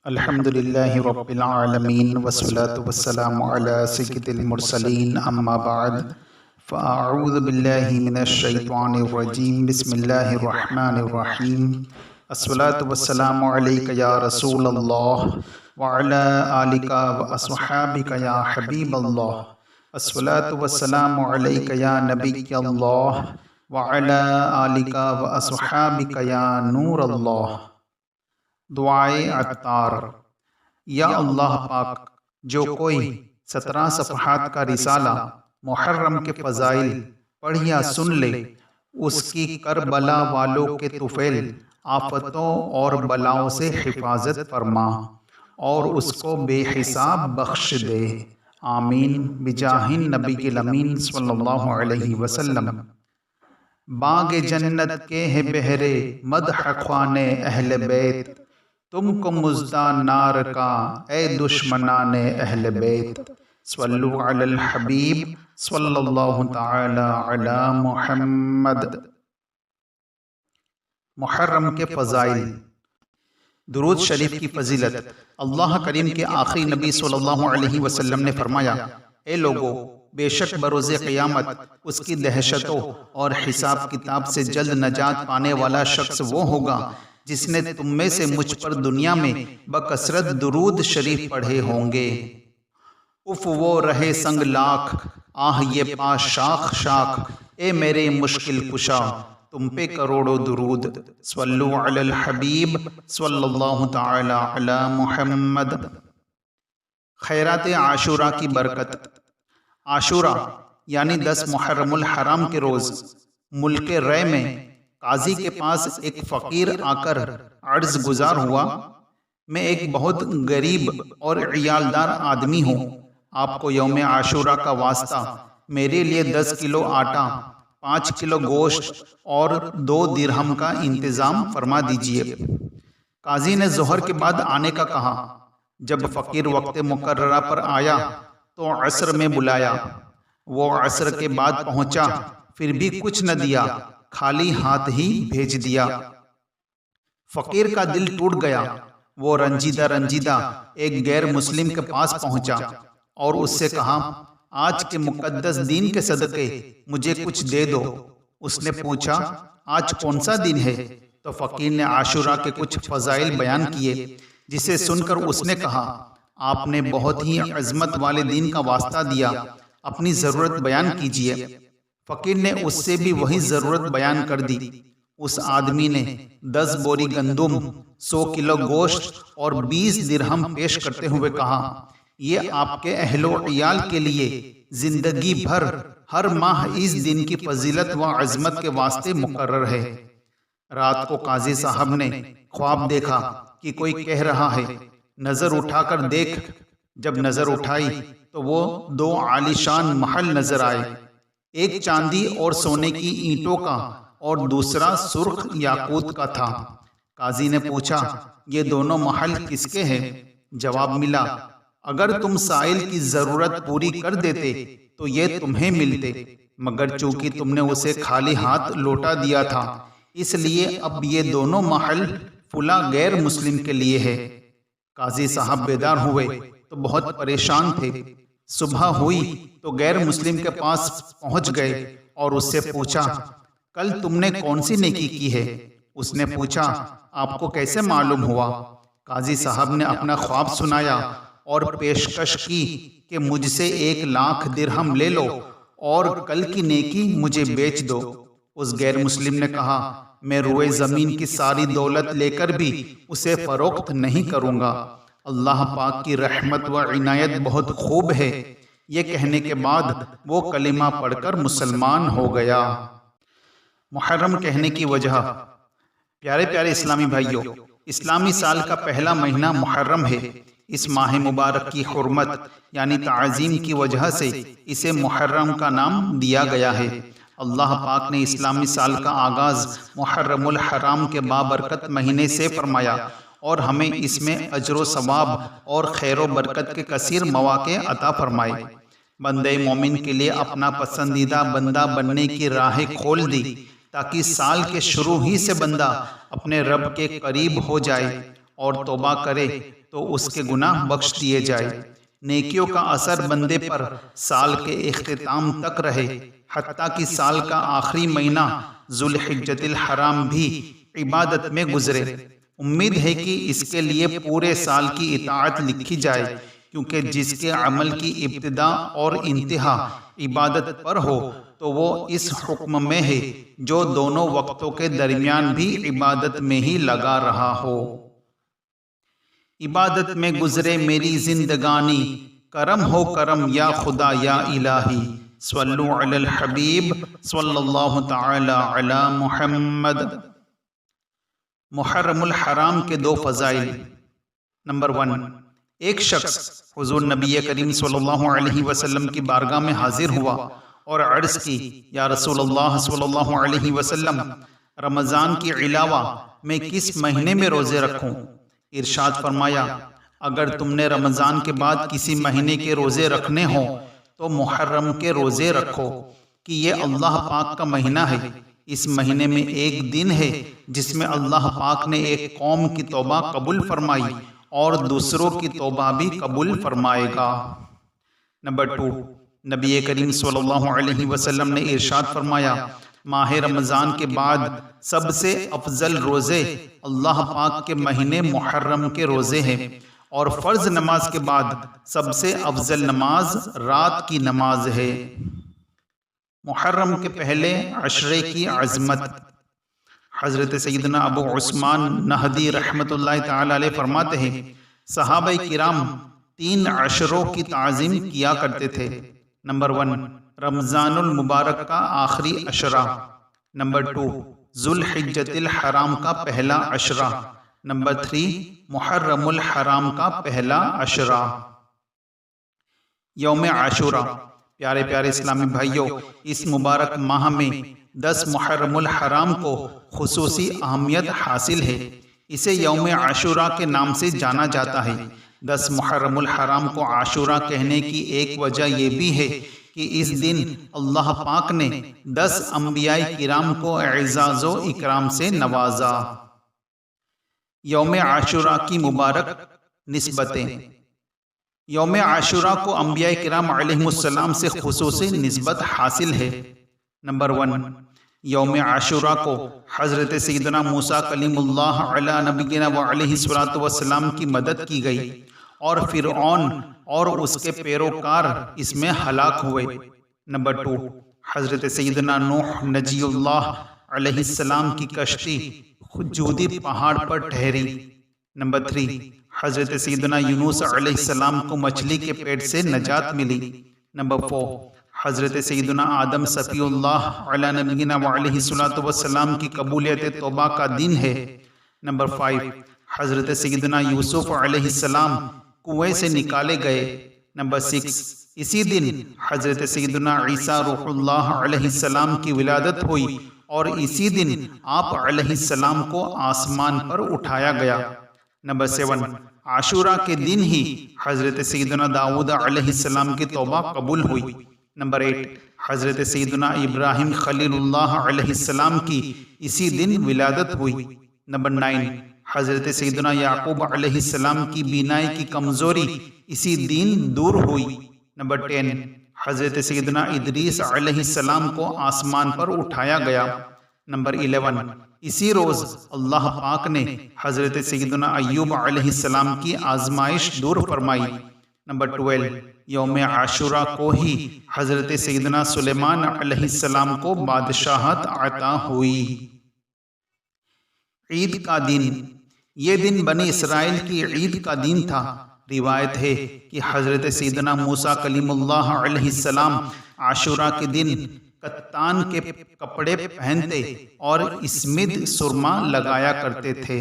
الحمد للہ رب العالمین والصلاة والسلام علی سید المرسلین اما بعد فاعوذ باللہ من الشیطان الرجیم بسم اللہ الرحمن الرحیم الصلاة والسلام علیک یا رسول اللہ وعلی آلک واصحابک یا حبیب اللہ الصلاة والسلام علیک یا نبی اللہ وعلی آلک واصحابک یا نور اللہ۔ دعائے عطار۔ یا اللہ پاک، جو کوئی 17 صفحات کا رسالہ محرم کے فضائل پڑھ یا سن لے، اس کی کربلا والوں کے طفیل آفتوں اور بلاؤں سے حفاظت فرما اور اس کو بے حساب بخش دے، آمین بجاہ نبی الامین صلی اللہ علیہ وسلم۔ باغ جنت کے ہے بہرے مدح خوان اہل بیت، تم کو مژدہ نار کا اے دشمنان اہل بیت۔ صلو علی الحبیب صلی اللہ تعالی علی محمد۔ محرم کے فضائل۔ درود شریف کی فضیلت۔ اللہ کریم کے آخری نبی صلی اللہ علیہ وسلم نے فرمایا، اے لوگو، بے شک بروز قیامت اس کی دہشتوں اور حساب کتاب سے جلد نجات پانے والا شخص وہ ہوگا جس نے تم میں سے مجھ پر دنیا میں بکثرت درود شریف پڑھے ہوں گے۔ اف وہ رہے سنگ لاکھ، آہ یہ پا شاخ شاخ، اے میرے مشکل کشا، تم پہ کروڑوں درود۔ صلو علی الحبیب صلی اللہ تعالی علی محمد۔ خیرات عاشورہ کی برکت۔ عاشورہ یعنی 10 محرم الحرام کے روز ملک رے میں قاضی کے پاس ایک فقیر آ کر عرض گزار ہوا، میں ایک بہت غریب اور عیالدار آدمی ہوں، آپ کو یوم عاشورہ کا واسطہ میرے لیے 10 کلو آٹا، 5 کلو گوشت اور 2 درہم کا انتظام فرما دیجئے۔ قاضی نے ظہر کے بعد آنے کا کہا۔ جب فقیر وقت مقررہ پر آیا تو عصر میں بلایا، وہ عصر کے بعد پہنچا، پھر بھی کچھ نہ دیا، خالی ہاتھ ہی بھیج دیا۔ فقیر کا دل ٹوٹ گیا، وہ رنجیدہ ایک غیر مسلم کے پاس پہنچا اور اس سے کہا، آج کے مقدس دین کے صدقے مجھے کچھ دے دو۔ اس نے پوچھا، آج کون سا دن ہے؟ تو فقیر نے عاشورہ کے کچھ فضائل بیان کیے، جسے سن کر اس نے کہا، آپ نے بہت ہی عظمت والے دین کا واسطہ دیا، اپنی ضرورت بیان کیجیے۔ فقیر نے اس سے بھی وہی ضرورت بیان کر دی۔ اس آدمی نے 10 بوری گندم، 100 کلو گوشت اور 20 درہم پیش کرتے ہوئے کہا، یہ آپ کے اہل و عیال کے لیے زندگی بھر ہر ماہ اس دن کی فضیلت و عظمت کے واسطے مقرر ہے۔ رات کو قاضی صاحب نے خواب دیکھا کہ کوئی کہہ رہا ہے، نظر اٹھا کر دیکھ۔ جب نظر اٹھائی تو وہ 2 عالیشان محل نظر آئے، ایک چاندی اور سونے کی اینٹوں کا اور دوسرا سرخ یاقوت کا تھا۔ قاضی نے پوچھا، یہ دونوں محل کس کے ہیں؟ جواب ملا، اگر تم سائل کی ضرورت پوری کر دیتے تو یہ تمہیں ملتے، مگر چونکہ تم نے اسے خالی ہاتھ لوٹا دیا تھا، اس لیے اب یہ دونوں محل فلاں غیر مسلم کے لیے ہے۔ قاضی صاحب بیدار ہوئے تو بہت پریشان تھے۔ صبح ہوئی تو غیر مسلم کے پاس پہنچ گئے اور اس سے پوچھا، کل تم نے کون سی نیکی کی ہے؟ اس نے پوچھا، آپ کو کیسے معلوم ہوا؟ قاضی صاحب نے اپنا خواب سنایا اور پیشکش کی کہ مجھ سے 1 لاکھ درہم لے لو اور کل کی نیکی مجھے بیچ دو۔ اس غیر مسلم نے کہا، میں روئے زمین کی ساری دولت لے کر بھی اسے فروخت نہیں کروں گا، اللہ پاک کی رحمت و عنایت بہت خوب ہے۔ یہ کہنے کے بعد وہ کلمہ پڑھ کر مسلمان ہو گیا۔ محرم کہنے کی وجہ۔ پیارے پیارے اسلامی بھائیوں، اسلامی سال کا پہلا مہینہ محرم ہے۔ اس ماہ مبارک کی حرمت یعنی تعظیم کی وجہ سے اسے محرم کا نام دیا گیا ہے۔ اللہ پاک نے اسلامی سال کا آغاز محرم الحرام کے بابرکت مہینے سے فرمایا اور ہمیں اس میں اجر و ثواب اور خیر و برکت کے کثیر مواقع عطا فرمائے۔ بندے مومن کے لیے اپنا پسندیدہ بندہ بننے کی راہ کھول دی تاکہ سال کے شروع ہی سے بندہ اپنے رب کے قریب ہو جائے اور توبہ کرے تو اس کے گناہ بخش دیے جائے۔ نیکیوں کا اثر بندے پر سال کے اختتام تک رہے، حتیٰ کہ سال کا آخری مہینہ ذوالحجۃ الحرام بھی عبادت میں گزرے۔ امید ہے کہ اس کے لیے پورے سال کی اطاعت لکھی جائے، کیونکہ جس کے عمل کی ابتدا اور انتہا عبادت پر ہو تو وہ اس حکم میں ہے جو دونوں وقتوں کے درمیان بھی عبادت میں ہی لگا رہا ہو۔ عبادت میں گزرے میری زندگانی، کرم ہو کرم یا خدا یا الہی، صلو علی الحبیب صلی اللہ تعالی علی محمد۔ محرم الحرام کے 2 فضائل۔ نمبر 1، ایک شخص حضور نبی کریم صلی اللہ علیہ وسلم کی بارگاہ میں حاضر ہوا اور عرض کی، یا رسول اللہ صلی اللہ علیہ وسلم، رمضان کے علاوہ میں کس مہینے میں روزے رکھوں؟ ارشاد فرمایا، اگر تم نے رمضان کے بعد کسی مہینے کے روزے رکھنے ہوں تو محرم کے روزے رکھو، کہ یہ اللہ پاک کا مہینہ ہے۔ اس مہینے میں ایک دن ہے جس میں اللہ پاک نے ایک قوم کی توبہ قبول فرمائی اور دوسروں کی توبہ بھی قبول فرمائے گا۔ نمبر 2، نبی کریم صلی اللہ علیہ وسلم نے ارشاد فرمایا، ماہ رمضان کے بعد سب سے افضل روزے اللہ پاک کے مہینے محرم کے روزے ہیں، اور فرض نماز کے بعد سب سے افضل نماز رات کی نماز ہے۔ محرم کے پہلے عشرے کی عظمت۔ حضرت سیدنا ابو عثمان نہدی رحمۃ اللہ تعالی علیہ فرماتے ہیں، صحابہ کرام 3 عشروں کی تعظیم کیا کرتے تھے۔ نمبر 1، رمضان المبارک کا آخری عشرہ۔ نمبر 2، ذوالحجۃ الحرام کا پہلا عشرہ۔ نمبر 3، محرم الحرام کا پہلا عشرہ۔ یوم عاشورہ۔ پیارے پیارے اسلامی بھائیوں، اس مبارک ماہ میں 10 محرم الحرام کو خصوصی اہمیت حاصل ہے۔ اسے یوم عاشورہ کے نام سے جانا جاتا ہے۔ 10 محرم الحرام کو عاشورہ کہنے کی ایک وجہ یہ بھی ہے کہ اس دن اللہ پاک نے 10 انبیاء کرام کو اعزاز و اکرام سے نوازا۔ یوم عاشورہ کی مبارک نسبتیں۔ یوم عاشورہ کو انبیاء کرام علیہ السلام سے خصوصی نسبت حاصل ہے۔ نمبر 1، یوم عاشورہ کو حضرت سیدنا موسیٰ کلیم اللہ علی نبینا و علیہ الصلوۃ والسلام کی مدد کی گئی، اور فرعون اور اس کے پیروکار اس میں ہلاک ہوئے۔ نمبر 2، حضرت سیدنا نوح نجی اللہ علیہ السلام کی کشتی جودی پہاڑ پر ٹھہری۔ نمبر 3، حضرت سیدنا یونس علیہ السلام کو مچھلی کے پیٹ سے نجات ملی۔ نمبر 4، حضرت سیدنا آدم صفی اللہ علی نبینا و علیہ الصلوۃ والسلام کی قبولیت توبہ کا دن ہے۔ نمبر 5، حضرت سیدنا یوسف علیہ السلام کنویں سے نکالے گئے۔ نمبر 6، اسی دن حضرت سیدنا عیسیٰ روح اللہ علیہ السلام کی ولادت ہوئی، اور اسی دن آپ علیہ السلام کو آسمان پر اٹھایا گیا۔ نمبر 7، عاشورہ کے دن ہی حضرت سیدنا داؤد علیہ السلام کی توبہ قبول ہوئی۔ نمبر 8، حضرت سیدنا ابراہیم خلیل اللہ علیہ السلام کی اسی دن ولادت ہوئی۔ نمبر 9، حضرت سیدنا یعقوب علیہ السلام کی بینائی کی کمزوری اسی دن دور ہوئی۔ نمبر 10، حضرت سیدنا ادریس علیہ السلام کو آسمان پر اٹھایا گیا۔ نمبر 11، اسی روز اللہ پاک نے حضرت سیدنا ایوب علیہ السلام کی آزمائش دور فرمائی۔ نمبر 12، یوم عاشورہ کو ہی حضرت سیدنا سلیمان علیہ السلام کو بادشاہت عطا ہوئی۔ عید کا دن۔ یہ دن بنی اسرائیل کی عید کا دن تھا۔ روایت ہے کہ حضرت سیدنا موسیٰ کلیم اللہ علیہ السلام عاشورہ کے دن کتان کے کپڑے پہنتے اور اسمد سرما لگایا کرتے تھے۔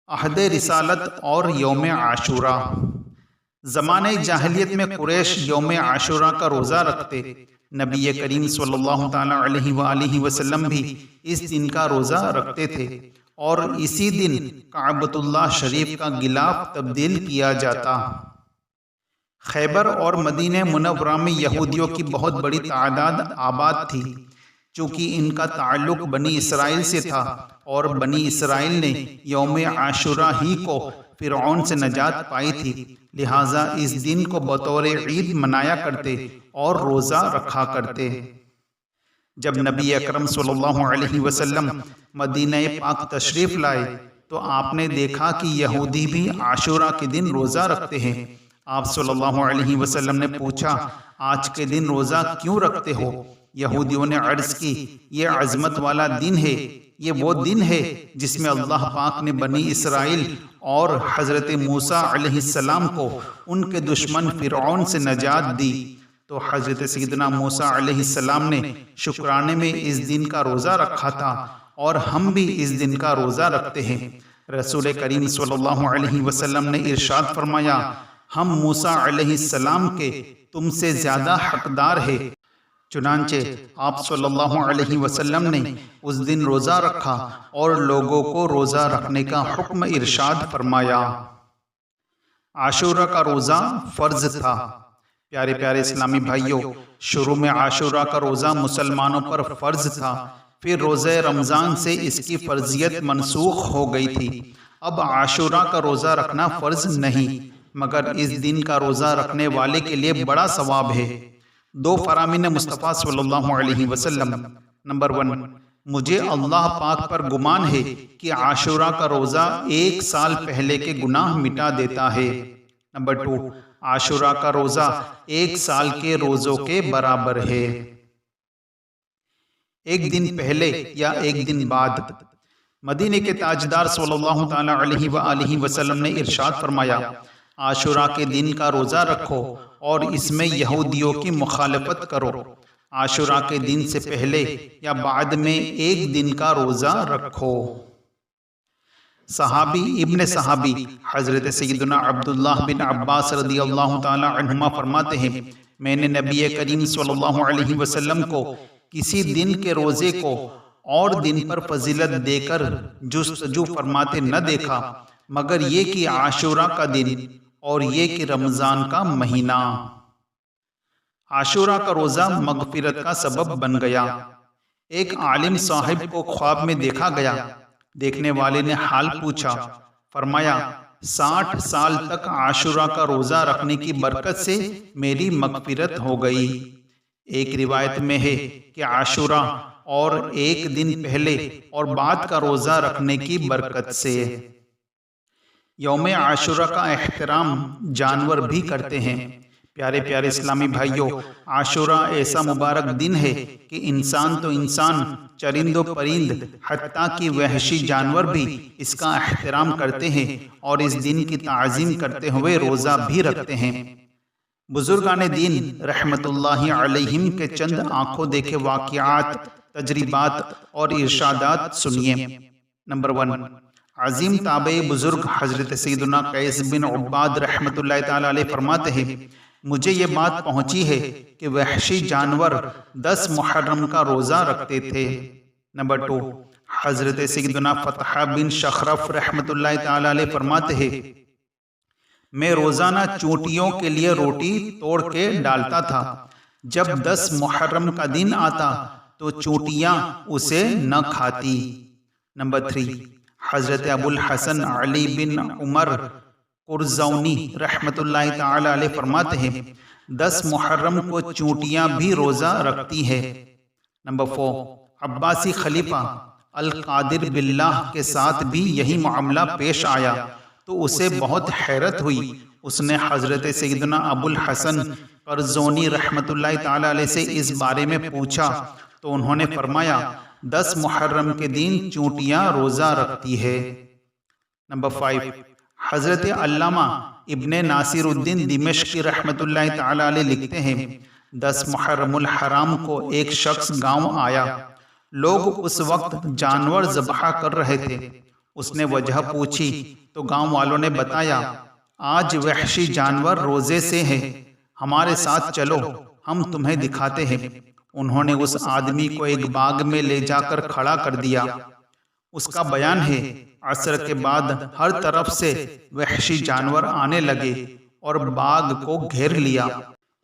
عہد رسالت اور یوم عاشورہ۔ زمانۂ جاہلیت میں قریش یوم عاشورہ کا روزہ رکھتے۔ نبی کریم صلی اللہ تعالی علیہ وآلہ وسلم بھی اس دن کا روزہ رکھتے تھے، اور اسی دن کعبۃ اللہ شریف کا غلاف تبدیل کیا جاتا۔ خیبر اور مدینہ منورہ میں یہودیوں کی بہت بڑی تعداد آباد تھی۔ چونکہ ان کا تعلق بنی اسرائیل سے تھا اور بنی اسرائیل نے یوم عاشورہ ہی کو فرعون سے نجات پائی تھی، لہٰذا اس دن کو بطور عید منایا کرتے اور روزہ رکھا کرتے۔ جب نبی اکرم صلی اللہ علیہ وسلم مدینہ پاک تشریف لائے تو آپ نے دیکھا کہ یہودی بھی عاشورہ کے دن روزہ رکھتے ہیں۔ آپ صلی اللہ علیہ وسلم نے پوچھا، آج کے دن روزہ کیوں رکھتے ہو؟ یہودیوں نے عرض کی، یہ عظمت والا دن ہے، یہ وہ دن ہے جس میں اللہ پاک نے بنی اسرائیل اور حضرت موسیٰ علیہ السلام کو ان کے دشمن فرعون سے نجات دی۔ تو حضرت سیدنا موسیٰ علیہ السلام نے شکرانے میں اس دن کا روزہ رکھا تھا، اور ہم بھی اس دن کا روزہ رکھتے ہیں۔ رسول کریم صلی اللہ علیہ وسلم نے ارشاد فرمایا، ہم موسیٰ علیہ السلام کے تم سے زیادہ حقدار ہے۔ چنانچہ آپ صلی اللہ علیہ وسلم نے اس دن روزہ رکھا اور لوگوں کو روزہ رکھنے کا حکم ارشاد فرمایا۔ عاشورہ کا روزہ فرض تھا۔ پیارے پیارے اسلامی بھائیوں، شروع میں عاشورہ کا روزہ مسلمانوں پر فرض تھا، پھر روزہ رمضان سے اس کی فرضیت منسوخ ہو گئی تھی۔ اب عاشورہ کا روزہ رکھنا فرض نہیں، مگر اس دن کا روزہ رکھنے والے کے لیے بڑا ثواب ہے۔ دو فرامین مصطفیٰ صلی اللہ علیہ وسلم۔ نمبر 1، مجھے اللہ پاک پر گمان ہے کہ عاشورہ کا روزہ 1 سال پہلے کے گناہ مٹا دیتا ہے۔ نمبر 2، عاشورہ کا روزہ 1 سال کے روزوں کے برابر ہے۔ ایک دن پہلے یا ایک دن بعد؟ مدینے کے تاجدار صلی اللہ تعالی علیہ وآلہ وسلم نے ارشاد فرمایا، عاشورہ کے دن کا روزہ رکھو اور اس میں یہودیوں کی مخالفت کرو۔ عاشورہ کے دن سے پہلے یا بعد میں ایک دن کا روزہ رکھو۔ صحابی ابن صحابی حضرت سیدنا عبداللہ بن عباس رضی اللہ تعالی عنہما فرماتے ہیں، میں نے نبی کریم صلی اللہ علیہ وسلم کو کسی دن کے روزے کو اور دن پر فضیلت دے کر جستجو فرماتے نہ دیکھا، مگر یہ کہ عاشورہ کا دن اور یہ کہ رمضان کا مہینہ۔ عاشورہ کا روزہ مغفرت کا سبب بن گیا۔ ایک عالم صاحب کو خواب میں دیکھا گیا۔ دیکھنے والے نے حال پوچھا، فرمایا 60 سال تک عاشورہ کا روزہ رکھنے کی برکت سے میری مغفرت ہو گئی۔ ایک روایت میں ہے کہ عاشورہ اور ایک دن پہلے اور بعد کا روزہ رکھنے کی برکت سے۔ یوم عاشورہ کا احترام جانور بھی کرتے ہیں۔ پیارے پیارے اسلامی بھائیوں، عاشورہ ایسا مبارک دن ہے کہ انسان تو انسان، چرند و پرند، حتیٰ کہ وحشی جانور بھی اس کا احترام کرتے ہیں اور اس دن کی تعظیم کرتے ہوئے روزہ بھی رکھتے ہیں۔ بزرگان دین رحمت اللہ علیہم کے چند آنکھوں دیکھے واقعات، تجربات اور ارشادات سنیے۔ نمبر 1، عظیم تابعی بزرگ حضرت سیدنا قیس بن عباد رحمت اللہ تعالی علیہ فرماتے ہیں، مجھے یہ بات پہنچی ہے کہ وحشی جانور 10 محرم کا روزہ رکھتے تھے۔ نمبر 2، حضرت سیدنا فتح بن شخرف رحمت اللہ تعالی علیہ فرماتے ہیں، میں روزانہ چونٹیوں کے لیے روٹی توڑ کے ڈالتا تھا، جب 10 محرم کا دن آتا تو چونٹیاں اسے نہ کھاتی۔ نمبر 3، حضرت ابو الحسن علی بن عمر قرظونی رحمت اللہ تعالی علیہ فرماتے ہیں، 10 محرم کو چونٹیاں بھی روزہ رکھتی ہے۔ نمبر 4، عباسی خلیفہ القادر باللہ کے ساتھ بھی یہی معاملہ پیش آیا تو اسے بہت حیرت ہوئی۔ اس نے حضرت سیدنا ابو الحسن قرظونی رحمت اللہ تعالی علیہ سے اس بارے میں پوچھا تو انہوں نے فرمایا 10 محرم کے دن چونٹیاں روزہ رکھتی ہے۔ نمبر 5، حضرت علامہ ابن ناصر الدین دمشقی رحمت اللہ تعالی علیہ لکھتے ہیں، 10 محرم الحرام کو ایک شخص گاؤں آیا۔ لوگ اس وقت جانور ذبح کر رہے تھے۔ اس نے وجہ پوچھی تو گاؤں والوں نے بتایا، آج وحشی جانور روزے سے ہیں، ہمارے ساتھ چلو، ہم تمہیں دکھاتے ہیں۔ انہوں نے اس آدمی کو ایک باغ میں لے جا کر کھڑا کر دیا۔ اس کا بیان ہے، عصر کے بعد ہر طرف سے وحشی جانور آنے لگے اور باغ کو گھیر لیا۔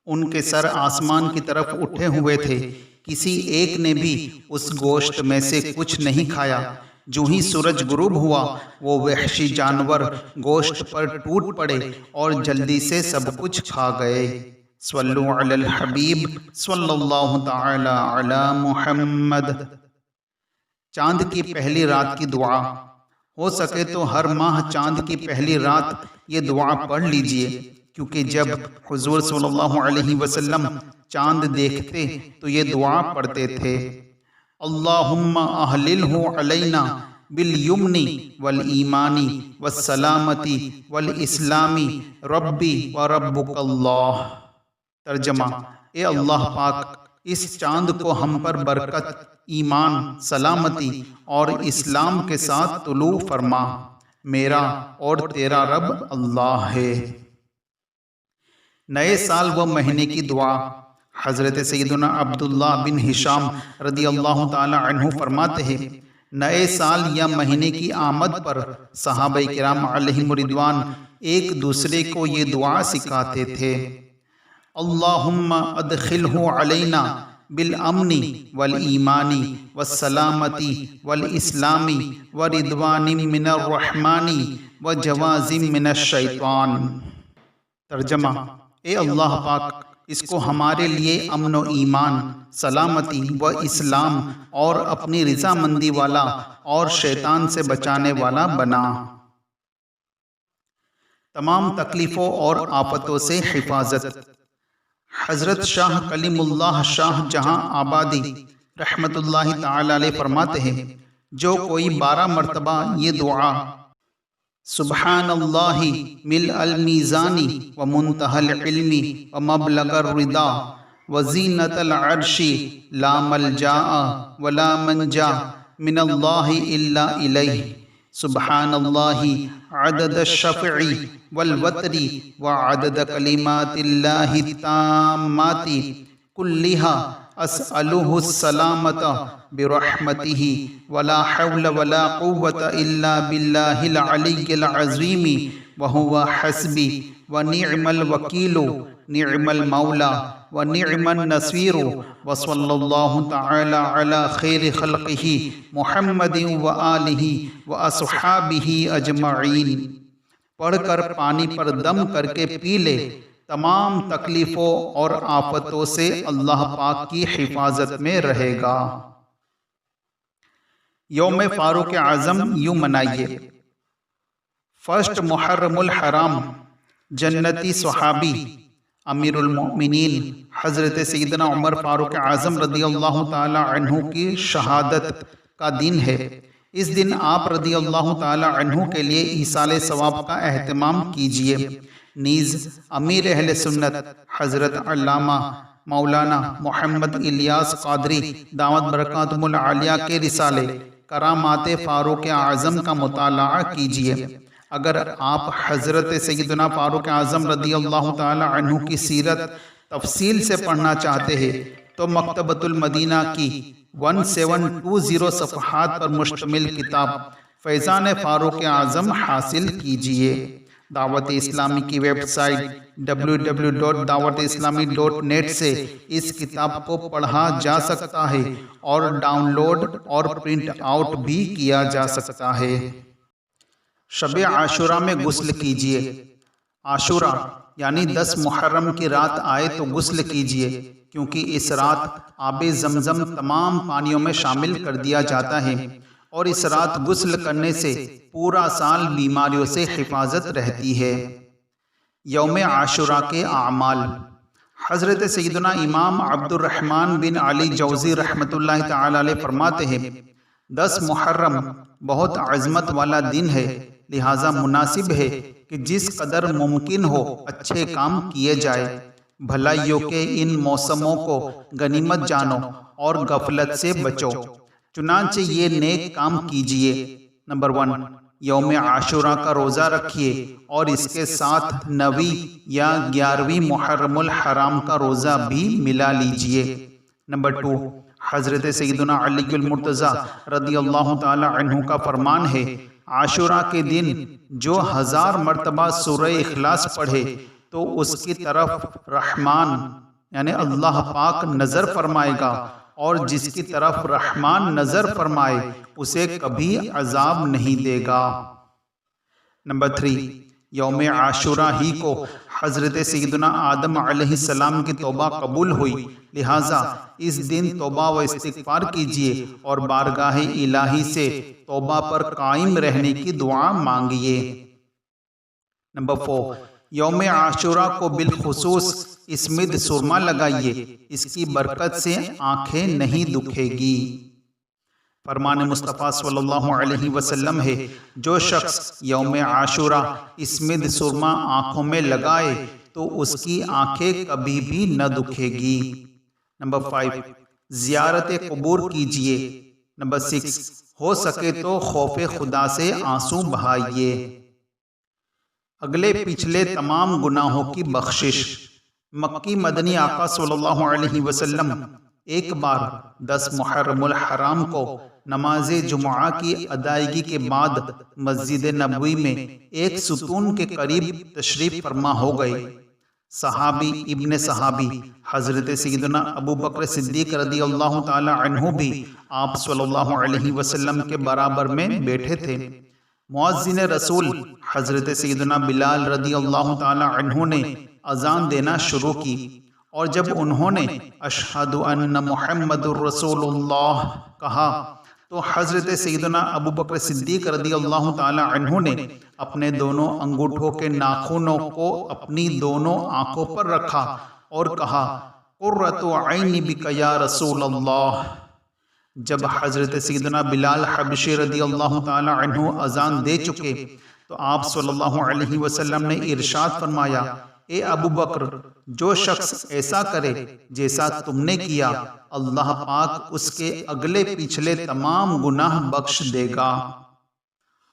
ان کے سر آسمان کی طرف اٹھے ہوئے تھے، کسی ایک نے بھی اس گوشت میں سے کچھ نہیں کھایا۔ جو ہی سورج غروب ہوا وہ وحشی جانور گوشت پر ٹوٹ پڑے اور جلدی سے سب کچھ کھا گئے۔ صلو علی الحبیب صلی اللہ تعالی علی محمد۔ چاند کی پہلی رات کی دعا۔ ہو سکے تو ہر ماہ چاند کی پہلی رات یہ دعا پڑھ لیجئے، کیونکہ جب حضور صلی اللہ علیہ وسلم چاند دیکھتے تو یہ دعا پڑھتے تھے، اللہم اہللہ علینا بالیمن والایمان والسلامت والاسلام ربی وربک اللہ۔ ترجمہ، اے اللہ پاک اس چاند کو ہم پر برکت، ایمان، سلامتی اور اسلام کے ساتھ طلوع فرما، میرا اور تیرا رب اللہ ہے۔ نئے سال و مہینے کی دعا۔ حضرت سیدنا عبداللہ بن ہشام رضی اللہ تعالی عنہ فرماتے ہیں، نئے سال یا مہینے کی آمد پر صحابہ کرام علیہم رضوان ایک دوسرے کو یہ دعا سکھاتے تھے، اللہم ادخلہ علینا بالامن والایمان والسلامت والاسلام ورضوان من الرحمن وجواز من الشیطان۔ ترجمہ، اے اللہ پاک اس کو ہمارے لیے امن و ایمان، سلامتی و اسلام اور اپنی رضامندی والا اور شیطان سے بچانے والا بنا۔ تمام تکلیفوں اور آفتوں سے حفاظت۔ حضرت شاہ کلیم اللہ شاہ جہاں آبادی رحمت اللہ تعالی علیہ فرماتے ہیں، جو کوئی 12 مرتبہ یہ دعا سبحان اللہ ملء المیزان ومنتہى العلم ومبلغ الرضا وزینۃ العرش لا ملجاء ولا منجا من اللہ الا الیہ، سبحان اللہ عدد الشفع والوتر وعدد کلمات اللہ التامات کلها اسألہ السلامت برحمتہ ولا حول ولا قوة الا باللہ العلی العظیم وہو حسبی ونعم الوکیل نعم المولا ونعم النصیر وصلی اللہ تعالی علی خیر خلقہ محمد وآلہ واصحابہ اجمعین۔ پڑھ کر پانی پر دم کر کے پی لے، تمام تکلیفوں اور آفتوں سے اللہ پاک کی حفاظت میں رہے گا۔ یوم فاروق اعظم یوں منائیے، فرسٹ محرم الحرام، جنتی صحابی امیر المؤمنین حضرت سیدنا عمر فاروق اعظم رضی اللہ تعالی عنہ کی شہادت کا دن ہے۔ اس دن آپ رضی اللہ تعالی عنہ کے لیے ایصال ثواب کا اہتمام کیجیے۔ نیز امیر اہل سنت حضرت علامہ مولانا محمد الیاس قادری دامت برکاتہم العالیہ کے رسالے کرامات فاروق اعظم کا مطالعہ کیجیے۔ اگر آپ حضرت سیدنا فاروق اعظم رضی اللہ تعالی عنہ کی سیرت تفصیل سے پڑھنا چاہتے ہیں تو مکتبۃ المدینہ کی 1720 صفحات پر مشتمل کتاب فیضان فاروق اعظم حاصل کیجیے۔ دعوت اسلامی کی ویب سائٹ www.dawatIslami.net سے اس کتاب کو پڑھا جا سکتا ہے اور ڈاؤن لوڈ اور پرنٹ آؤٹ بھی کیا جا سکتا ہے۔ شب عاشورہ میں غسل کیجیے۔ عاشورہ یعنی 10 محرم کی رات آئے تو غسل کیجیے، کیونکہ اس رات آب زمزم تمام پانیوں میں شامل کر دیا جاتا ہے، اور اس رات غسل کرنے سے پورا سال بیماریوں سے حفاظت رہتی ہے۔ یوم عاشورہ کے اعمال۔ حضرت سیدنا امام عبد الرحمن بن علی جوزی رحمۃ اللہ تعالی علیہ فرماتے ہیں، 10 محرم بہت عظمت والا دن ہے، لہٰذا مناسب ہے کہ جس قدر ممکن ہو اچھے کام کیے جائے۔ بھلائیوں کے ان موسموں کو غنیمت جانو اور غفلت سے بچو، چنانچہ یہ نیک کام کیجیے۔ نمبر 1، یوم عاشورہ کا روزہ رکھیے اور اس کے ساتھ 9 یا 11 محرم الحرام کا روزہ بھی ملا لیجیے۔ نمبر 2، حضرت سیدنا علی المرتضیٰ رضی اللہ تعالی عنہ کا فرمان ہے، عاشورہ کے دن جو 1000 مرتبہ سورہ اخلاص پڑھے تو اس کی طرف رحمان یعنی اللہ پاک نظر فرمائے گا اور جس کی طرف رحمان نظر فرمائے اسے کبھی عذاب نہیں دے گا۔ نمبر 3، یوم عاشورہ ہی کو حضرت سیدنا آدم علیہ السلام کی توبہ قبول ہوئی، لہٰذا اس دن توبہ و استغفار کیجیے اور بارگاہ الہی سے توبہ پر قائم رہنے کی دعا مانگیے۔ نمبر 4، یوم عاشورہ کو بالخصوص اسمد سرما لگائیے، اس کی برکت سے آنکھیں نہیں دکھے گی۔ فرمان مصطفیٰ صلی اللہ علیہ وسلم ہے، جو شخص یوم عاشورہ اسمد سرما آنکھوں میں لگائے تو اس کی آنکھیں کبھی بھی نہ دکھے گی۔ نمبر 5، زیارت قبور کیجیے۔ نمبر 6، ہو سکے تو خوف خدا سے آنسو بہائیے۔ اگلے پچھلے تمام گناہوں کی بخشش۔ مکی مدنی آقا صلی اللہ علیہ وسلم ایک بار 10 محرم الحرام کو نماز جمعہ کی ادائیگی کے بعد مسجد نبوی میں ایک ستون کے قریب تشریف فرما ہو گئے۔ صحابی ابن صحابی حضرت سیدنا ابو بکر صدیق رضی اللہ تعالی عنہ بھی آپ صلی اللہ علیہ وسلم کے برابر میں بیٹھے تھے۔ مؤذن رسول حضرت سیدنا بلال رضی اللہ تعالی عنہ نے اذان دینا شروع کی، اور جب انہوں نے اشہد ان محمد الرسول اللہ کہا تو حضرت سیدنا ابو بکر صدیق رضی اللہ تعالی عنہ نے اپنے دونوں انگوٹھوں کے ناخنوں کو اپنی دونوں آنکھوں پر رکھا اور کہا، قرۃ عینی بک یا رسول اللہ۔ جب حضرت سیدنا بلال حبشی رضی اللہ تعالی عنہ اذان دے چکے تو آپ صلی اللہ علیہ وسلم نے ارشاد فرمایا، اے ابو بکر، جو شخص ایسا کرے جیسا تم نے کیا، اللہ پاک اس کے اگلے پچھلے تمام گناہ بخش دے گا۔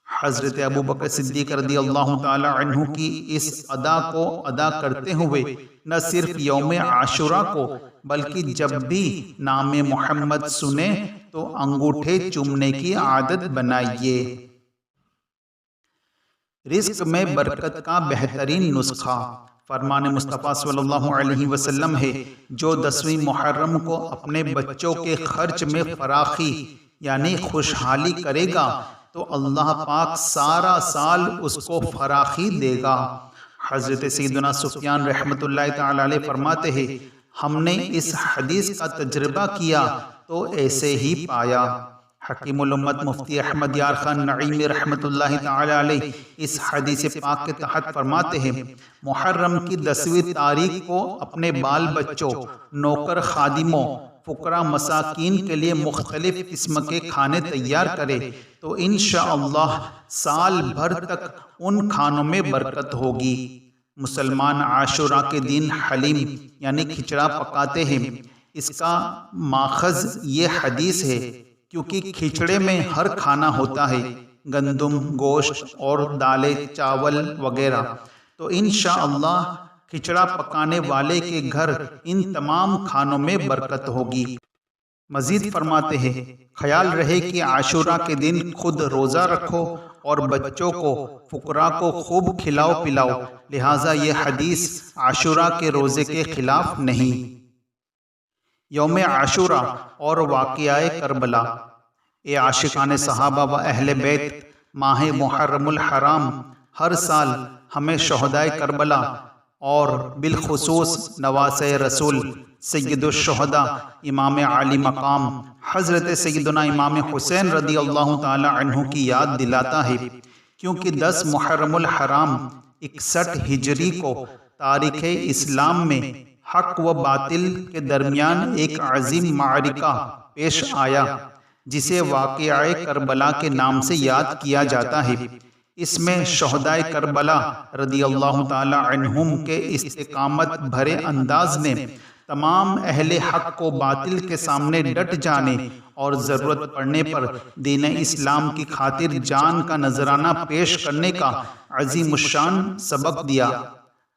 حضرت ابو بکر صدیق رضی اللہ تعالی عنہ کی اس ادا کو ادا کرتے ہوئے نہ صرف یوم عاشورہ کو بلکہ جب بھی نام محمد سنیں تو انگوٹھے چومنے کی عادت بنائیے۔ رزق میں برکت کا بہترین نسخہ۔ فرمان مصطفیٰ صلی اللہ علیہ وسلم ہے، جو 10ویں محرم کو اپنے بچوں کے خرچ میں فراخی یعنی خوشحالی کرے گا تو اللہ پاک سارا سال اس کو فراخی دے گا۔ حضرت سیدنا سفیان رحمۃ اللہ تعالی علیہ فرماتے ہیں، ہم نے اس حدیث کا تجربہ کیا تو ایسے ہی پایا۔ حکیم الامت مفتی احمد یار خان نعیمی رحمۃ اللہ تعالی علیہ اس حدیث پاک کے تحت فرماتے ہیں، محرم کی 10ویں تاریخ کو اپنے بال بچوں، نوکر خادموں، فقراء مساکین کے لیے مختلف قسم کے کھانے تیار کرے تو انشاءاللہ سال بھر تک ان کھانوں میں برکت ہوگی۔ مسلمان عاشورہ کے دن حلیم یعنی کھچڑا پکاتے ہیں۔ اس کا ماخذ یہ حدیث ہے، کیونکہ کھچڑے میں ہر کھانا ہوتا ہے، گندم، گوشت اور دالیں، چاول وغیرہ، تو انشاءاللہ کھچڑا پکانے والے کے گھر ان تمام کھانوں میں برکت ہوگی۔ مزید فرماتے ہیں، خیال رہے کہ عاشورہ کے دن خود روزہ رکھو اور بچوں کو، فقراء کو خوب کھلاؤ پلاؤ، لہٰذا یہ حدیث عاشورہ کے روزے کے خلاف نہیں۔ یوم عاشورہ اور واقعہ کربلا۔ اے عاشقان صحابہ و اہل بیت، ماہ محرم الحرام ہر سال ہمیں شہدائے کربلا اور بالخصوص نواسۂ رسول سید الشہداء امام عالی مقام حضرت سیدنا امام حسین رضی اللہ تعالی عنہ کی یاد دلاتا ہے، کیونکہ 10 محرم الحرام 61 ہجری کو تاریخ اسلام میں حق و باطل کے درمیان ایک عظیم معرکہ پیش آیا، جسے واقعہ کربلا کے نام سے یاد کیا جاتا ہے۔ اس میں شہدائے کربلا رضی اللہ تعالی عنہم کے استقامت بھرے انداز نے تمام اہل حق کو باطل کے سامنے ڈٹ جانے اور ضرورت پڑنے پر دین اسلام کی خاطر جان کا نذرانہ پیش کرنے کا عظیم الشان سبق دیا۔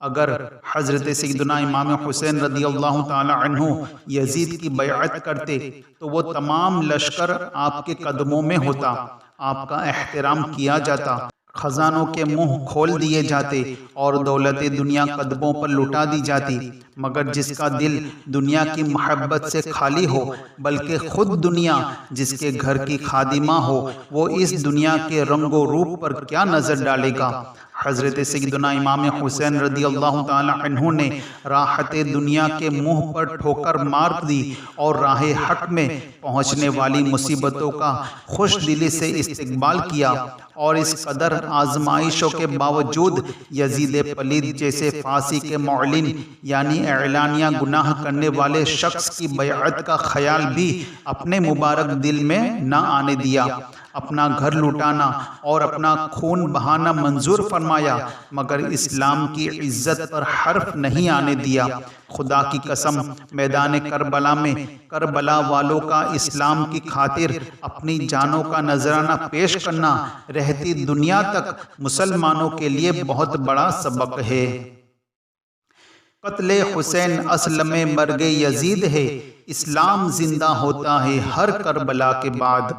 اگر حضرت سیدنا امام حسین رضی اللہ تعالی عنہ یزید کی بیعت کرتے تو وہ تمام لشکر آپ کے قدموں میں ہوتا، آپ کا احترام کیا جاتا، خزانوں کے منہ کھول دیے جاتے اور دولت دنیا قدموں پر لٹا دی جاتی، مگر جس کا دل دنیا کی محبت سے خالی ہو بلکہ خود دنیا جس کے گھر کی خادمہ ہو، وہ اس دنیا کے رنگ و روپ پر کیا نظر ڈالے گا؟ حضرت سیدنا امام حسین رضی اللہ تعالی عنہ نے راحت دنیا کے منہ پر ٹھوکر مار دی اور راہ حق میں پہنچنے والی مصیبتوں کا خوش دلی سے استقبال کیا، اور اس قدر آزمائشوں کے باوجود یزید پلید جیسے فاسق کے معلن یعنی اعلانیہ گناہ کرنے والے شخص کی بیعت کا خیال بھی اپنے مبارک دل میں نہ آنے دیا۔ اپنا گھر لوٹانا اور اپنا خون بہانا منظور فرمایا، مگر اسلام کی عزت پر حرف نہیں آنے دیا۔ خدا کی قسم، میدان کربلا میں کربلا والوں کا اسلام کی خاطر اپنی جانوں کا نذرانہ پیش کرنا رہتی دنیا تک مسلمانوں کے لیے بہت بڑا سبق ہے۔ قتل حسین اصل میں مرگ یزید ہے، اسلام زندہ ہوتا ہے ہر کربلا کے بعد۔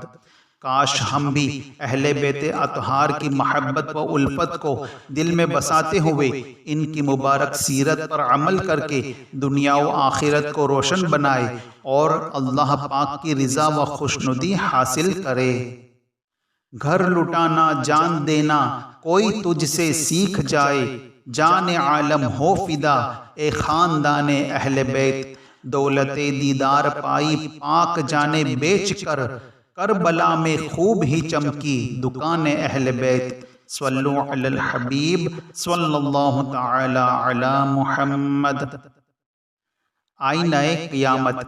کاش ہم بھی اہل بیت اطہار کی محبت و الفت کو دل میں بساتے ہوئے ان کی مبارک سیرت پر عمل کر کے دنیا و آخرت کو روشن بنائے اور اللہ پاک کی رضا و خوشنودی حاصل کرے۔ گھر لٹانا جان دینا کوئی تجھ سے سیکھ جائے، جان عالم ہو فدا اے خاندان اہل بیت، دولت دیدار پائی پاک جانے بیچ کر، کربلا میں خوب ہی چمکی دکان اہل بیت۔ صلو علی الحبیب صلی اللہ تعالی علی محمد۔ آئینہ قیامت۔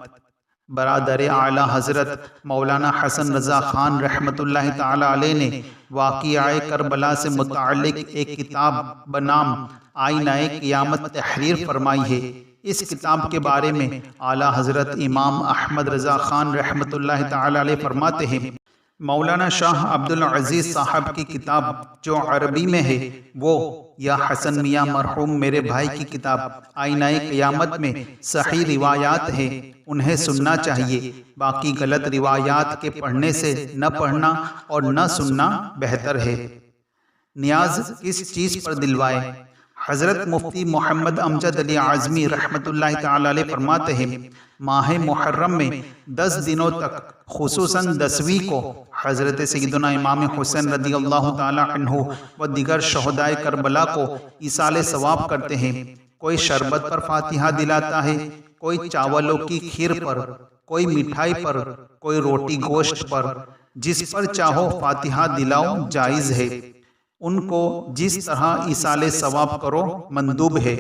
برادر اعلیٰ حضرت مولانا حسن رضا خان رحمۃ اللہ تعالی علیہ نے واقعہ کربلا سے متعلق ایک کتاب بنام آئینہ قیامت تحریر فرمائی ہے۔ اس کتاب کے بارے میں اعلیٰ حضرت امام احمد رضا خان رحمۃ اللہ تعالی علیہ فرماتے ہیں، مولانا شاہ عبد العزیز صاحب کی کتاب جو عربی میں ہے وہ یا حسن میاں مرحوم میرے بھائی کی کتاب آئینہ قیامت میں صحیح روایات ہیں، انہیں سننا چاہیے، باقی غلط روایات کے پڑھنے سے نہ پڑھنا اور نہ سننا بہتر ہے۔ نیاز کس چیز پر دلوائے؟ حضرت مفتی محمد امجد علی اعظمی رحمۃ اللہ تعالی علیہ فرماتے ہیں، ماہ محرم میں 10 دنوں تک خصوصاً 10ویں کو حضرت سیدنا امام حسین رضی اللہ تعالی عنہ و دیگر شہدائے کربلا کو ایصال ثواب کرتے ہیں۔ کوئی شربت پر فاتحہ دلاتا ہے، کوئی چاولوں کی کھیر پر، کوئی مٹھائی پر، کوئی روٹی گوشت پر، جس پر چاہو فاتحہ دلاؤ جائز ہے۔ ان کو جس طرح ایصال ثواب کرو مندوب ہے۔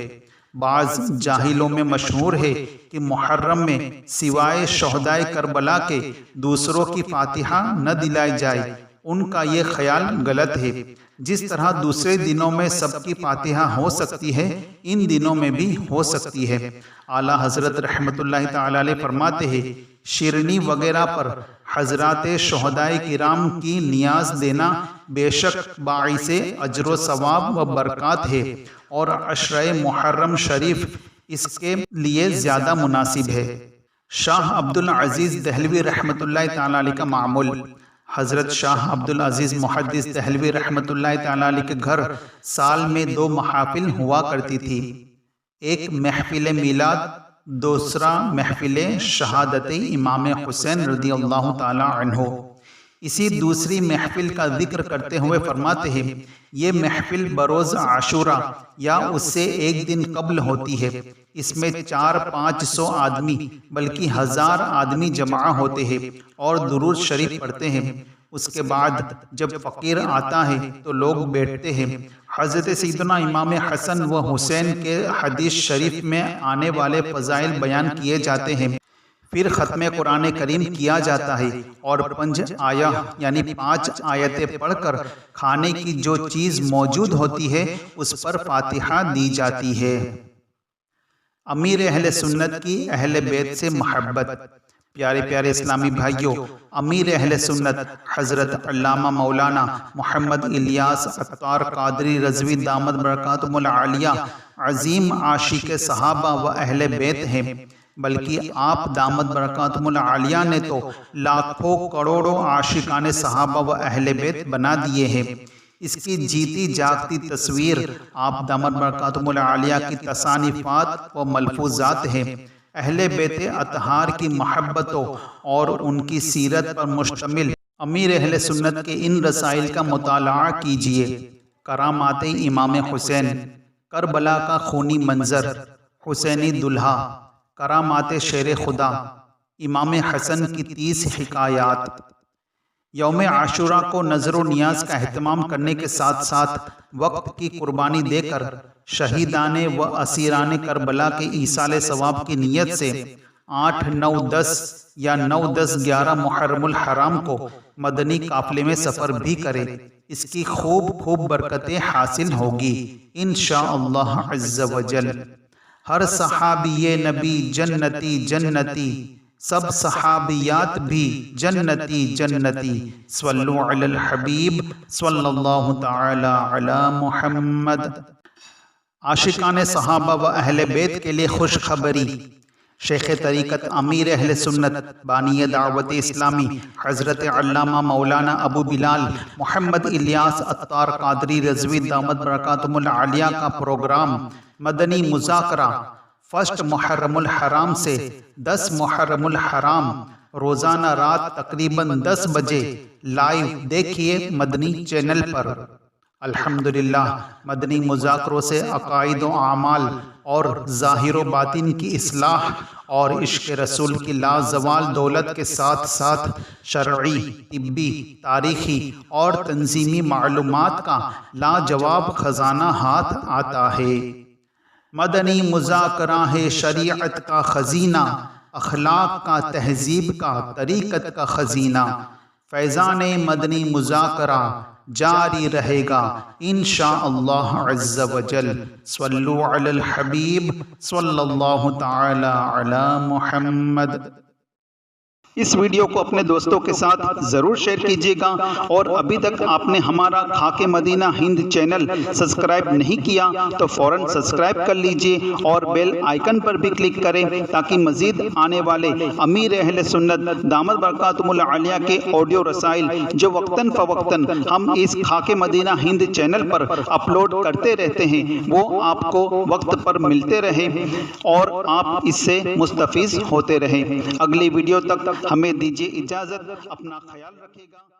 بعض جاہلوں میں مشہور ہے کہ محرم میں سوائے شہدائے کربلا کے دوسروں کی فاتحہ نہ دلائی جائے، ان کا یہ خیال غلط ہے۔ جس طرح دوسرے دنوں میں سب کی فاتحہ ہو سکتی ہے، ان دنوں میں بھی ہو سکتی ہے۔ اعلیٰ حضرت رحمۃ اللہ تعالی علیہ فرماتے ہیں، شیرنی وغیرہ پر حضرات شہدائے کرام کی نیاز دینا بے شک باعث اجر و ثواب و برکات ہے، اور عشرہ محرم شریف اس کے لیے زیادہ مناسب ہے۔ شاہ عبد العزیز دہلوی رحمۃ اللہ تعالی علیہ کا معمول۔ حضرت شاہ عبد العزیز محدث دہلوی رحمۃ اللہ تعالی علیہ کے گھر سال میں 2 محافل ہوا کرتی تھی، ایک محفل میلاد، دوسرا محفل شہادت امام حسین رضی اللہ تعالی عنہ۔ اسی دوسری محفل کا ذکر کرتے ہوئے فرماتے ہیں، یہ محفل بروز عاشورہ یا اس سے ایک دن قبل ہوتی ہے، اس میں 400-500 آدمی بلکہ 1000 آدمی جمع ہوتے ہیں اور درود شریف پڑھتے ہیں۔ اس کے بعد جب فقیر آتا ہے تو لوگ بیٹھتے ہیں۔ حضرت سیدنا امام حسن و حسین کے حدیث شریف میں آنے والے فضائل بیان کیے جاتے ہیں، پھر ختم قرآن کریم کیا جاتا ہے اور 5 آیہ یعنی 5 آیتیں پڑھ کر کھانے کی جو چیز موجود ہوتی ہے اس پر فاتحہ دی جاتی ہے۔ امیر اہل سنت کی اہل بیت سے محبت۔ پیارے پیارے اسلامی بھائیوں، امیر اہل سنت حضرت علامہ مولانا محمد الیاس عطار قادری رضوی دامت برکاتہم العالیہ عظیم عاشق صحابہ و اہل بیت ہیں، بلکہ آپ دامت برکاتہم العالیہ نے تو لاکھوں کروڑوں عاشقان صحابہ و اہل بیت بنا دیے ہیں۔ اس کی جیتی جاگتی تصویر آپ دامت برکاتہم العالیہ کی تصانیفات و ملفوظات ہیں۔ اہل بیت اطہار کی محبتوں اور ان کی سیرت پر مشتمل امیر اہل سنت کے ان رسائل کا مطالعہ کیجئے۔ کرامات امام حسین، کربلا کا خونی منظر، حسینی دلہا، کرامات شیر خدا، امام حسن کی 30 حکایات۔ یوم عاشوراء کو نظر و نیاز کا اہتمام کرنے کے ساتھ ساتھ وقت کی قربانی دے کر شہیدان و اسیران کربلا کے ایصال ثواب کی نیت سے 8، 9، 10 یا 9، 10، 11 محرم الحرام کو مدنی قافلے میں سفر بھی کرے، اس کی خوب برکتیں حاصل ہوگی انشاءاللہ عز و جل۔ ہر صحابی نبی جنتی جنتی، سب صحابیات بھی جنتی جنتی، صلو علی الحبیب صلی اللہ تعالی علی محمد۔ عاشقان صحابہ و اہل بیت کے لیے خوشخبری۔ شیخ طریقت امیر اہل سنت بانی دعوت اسلامی حضرت علامہ مولانا ابو بلال محمد الیاس عطار قادری رضوی دامت برکاتہم العالیہ کا پروگرام مدنی مذاکرہ 1 محرم الحرام سے 10 محرم الحرام روزانہ رات تقریباً 10 بجے لائیو دیکھیے مدنی چینل پر۔ الحمدللہ مدنی مذاکروں سے عقائد و اعمال اور ظاہر و باطن کی اصلاح اور عشق رسول کی لازوال دولت کے ساتھ ساتھ شرعی، طبی، تاریخی اور تنظیمی معلومات کا لاجواب خزانہ ہاتھ آتا ہے۔ مدنی مذاکرہ ہے شریعت کا خزینہ، اخلاق کا، تہذیب کا، طریقت کا خزینہ۔ فیضان مدنی مذاکرہ جاری رہے گا انشاءاللہ عز و جل۔ صلو علی الحبیب صلی اللہ تعالی علی محمد۔ اس ویڈیو کو اپنے دوستوں کے ساتھ ضرور شیئر کیجیے گا، اور ابھی تک آپ نے ہمارا خاک مدینہ ہند چینل سبسکرائب نہیں کیا تو فوراً سبسکرائب کر لیجیے اور بیل آئیکن پر بھی کلک کریں تاکہ مزید آنے والے امیر اہل سنت دامت برکاتہم العالیہ کے آڈیو رسائل جو وقتاً فوقتاً ہم اس خاک مدینہ ہند چینل پر اپلوڈ کرتے رہتے ہیں وہ آپ کو وقت پر ملتے رہیں اور آپ اس سے مستفیض ہوتے رہیں۔ اگلی ویڈیو تک ہمیں دیجیے اجازت، اپنا خیال رکھے گا۔